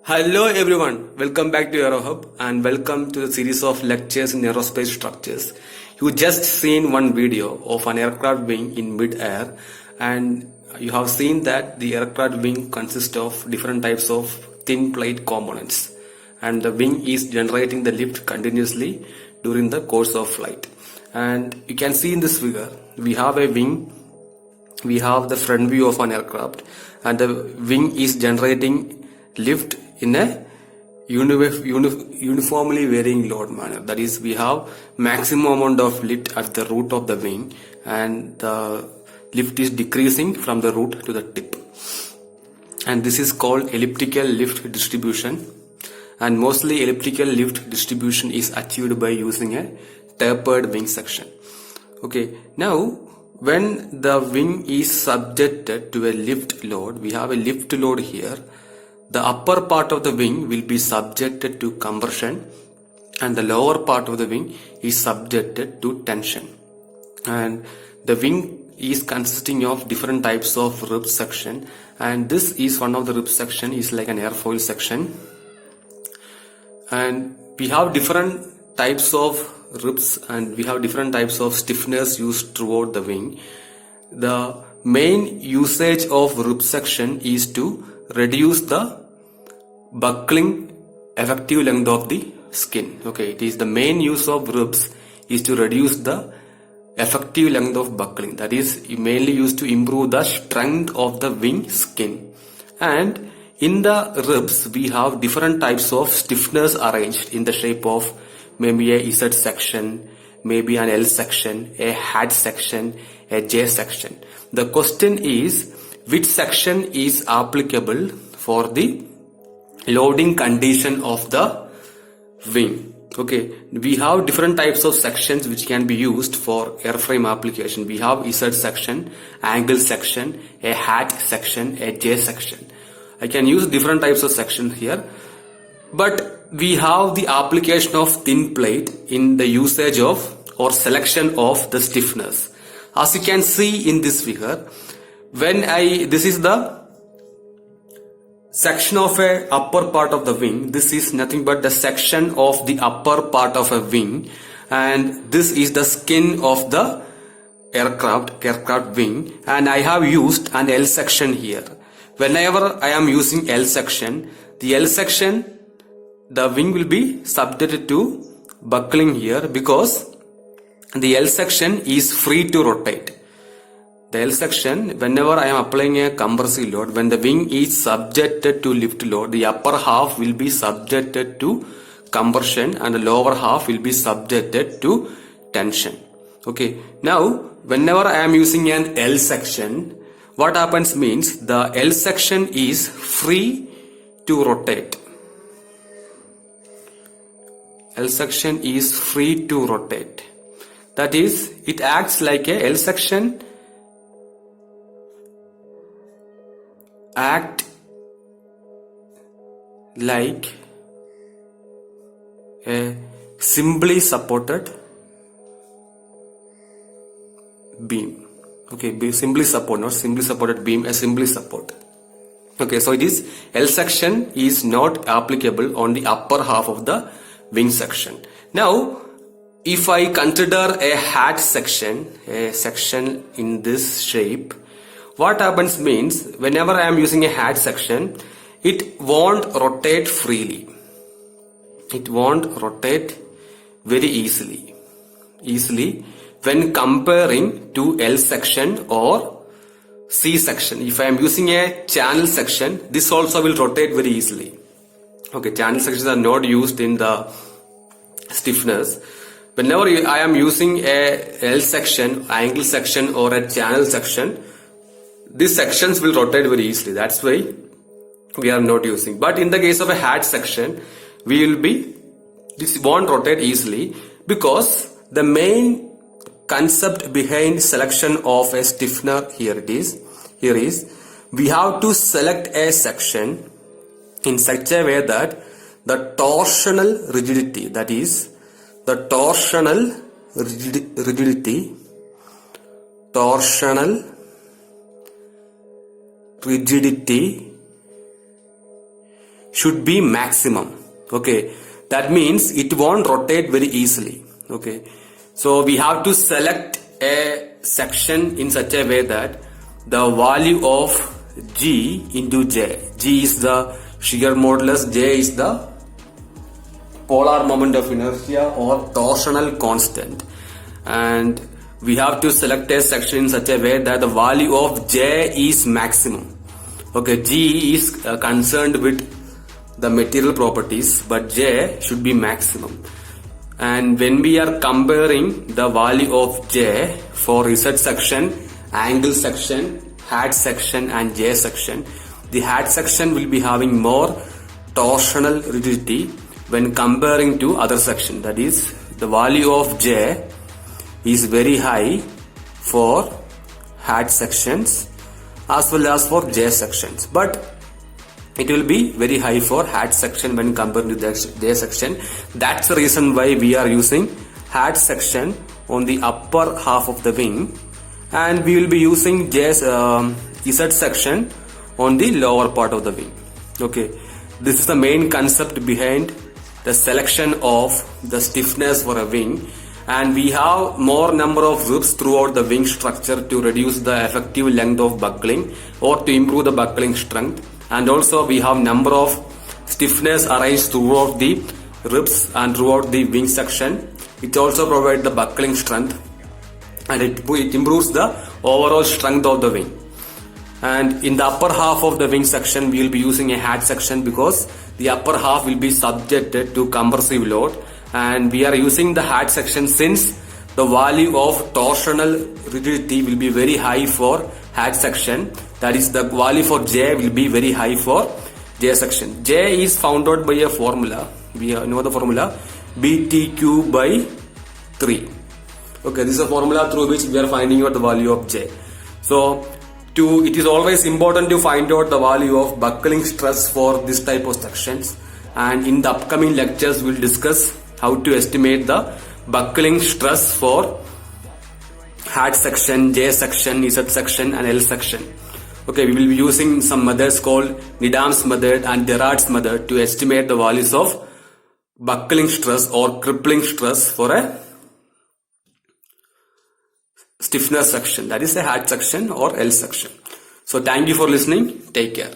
Hello everyone, welcome back to AeroHub and welcome to the series of lectures in aerospace structures. You just seen one video of an aircraft wing in mid-air and you have seen that the aircraft wing consists of different types of thin plate components and the wing is generating the lift continuously during the course of flight. And you can see in this figure, we have a wing, we have the front view of an aircraft and the wing is generating lift in a uniformly varying load manner. That is, we have maximum amount of lift at the root of the wing and the lift is decreasing from the root to the tip. And this is called elliptical lift distribution. And mostly elliptical lift distribution is achieved by using a tapered wing section. Okay, now when the wing is subjected to a lift load, we have a lift load here. The upper part of the wing will be subjected to compression and the lower part of the wing is subjected to tension. And the wing is consisting of different types of rib section, and this is one of the rib section is like an airfoil section. And we have different types of ribs and we have different types of stiffeners used throughout the wing. The main usage of rib section is to reduce the buckling effective length of the skin. Okay, it is the main use of ribs is to reduce the effective length of buckling. That is mainly used to improve the strength of the wing skin. And in the ribs we have different types of stiffeners arranged in the shape of maybe a Z section, maybe an L section, a hat section, a J section. The question is, which section is applicable for the loading condition of the wing? Okay, we have different types of sections which can be used for airframe application. We have Z section, angle section, a hat section, a J section. I can use different types of sections here, but we have the application of thin plate in the usage of or selection of the stiffeners. As you can see in this figure, this is the section of a upper part of the wing. This is nothing but the section of the upper part of a wing, and this is the skin of the aircraft wing, and I have used an L section here. Whenever I am using L section, the wing will be subjected to buckling here because the L section is free to rotate. The L section, whenever I am applying a compressive load, when the wing is subjected to lift load, the upper half will be subjected to compression and the lower half will be subjected to tension. Okay, now whenever I am using an L section, what happens means the L section is free to rotate. L section is free to rotate. That is, it acts like a L section act like a simply supported beam. Okay, simply support, not simply supported beam, a simply support. Okay, so it is L section is not applicable on the upper half of the wing section. Now, if I consider a hat section, a section in this shape, what happens means whenever I am using a hat section, it won't rotate freely. It won't rotate very easily when comparing to L section or C section. If I am using a channel section, this also will rotate very easily. Okay, channel sections are not used in the stiffeners. Whenever I am using a L section, angle section or a channel section, these sections will rotate very easily. That's why we are not using. But in the case of a hat section, this won't rotate easily because the main concept behind selection of a stiffener here is we have to select a section in such a way that the torsional rigidity, that is the torsional rigidity should be maximum. Okay, that means it won't rotate very easily. Okay, so we have to select a section in such a way that the value of G into J. G is the shear modulus, J is the polar moment of inertia or torsional constant, and we have to select a section in such a way that the value of J is maximum. Okay, G is concerned with the material properties, but J should be maximum. And when we are comparing the value of J for Z section, angle section, hat section and J section, the hat section will be having more torsional rigidity when comparing to other section. That is, the value of J is very high for hat sections as well as for J sections, but it will be very high for hat section when compared to the J section. That's the reason why we are using hat section on the upper half of the wing, and we will be using Z section on the lower part of the wing. Okay, this is the main concept behind the selection of the stiffness for a wing, and we have more number of ribs throughout the wing structure to reduce the effective length of buckling or to improve the buckling strength. And also we have number of stiffness arranged throughout the ribs and throughout the wing section. It also provides the buckling strength, and it improves the overall strength of the wing. And in the upper half of the wing section, we will be using a hat section because the upper half will be subjected to compressive load, and we are using the hat section since the value of torsional rigidity will be very high for hat section. That is, the value for J will be very high for J section. J is found out by a formula. We know the formula, BTQ by 3. Okay, this is a formula through which we are finding out the value of J. So it is always important to find out the value of buckling stress for this type of sections, and in the upcoming lectures we will discuss how to estimate the buckling stress for hat section, J section, Z section and L section. Okay, we will be using some methods called Needham's method and Gerard's method to estimate the values of buckling stress or crippling stress for a stiffness section, that is a hat section or L section. So thank you for listening. Take care.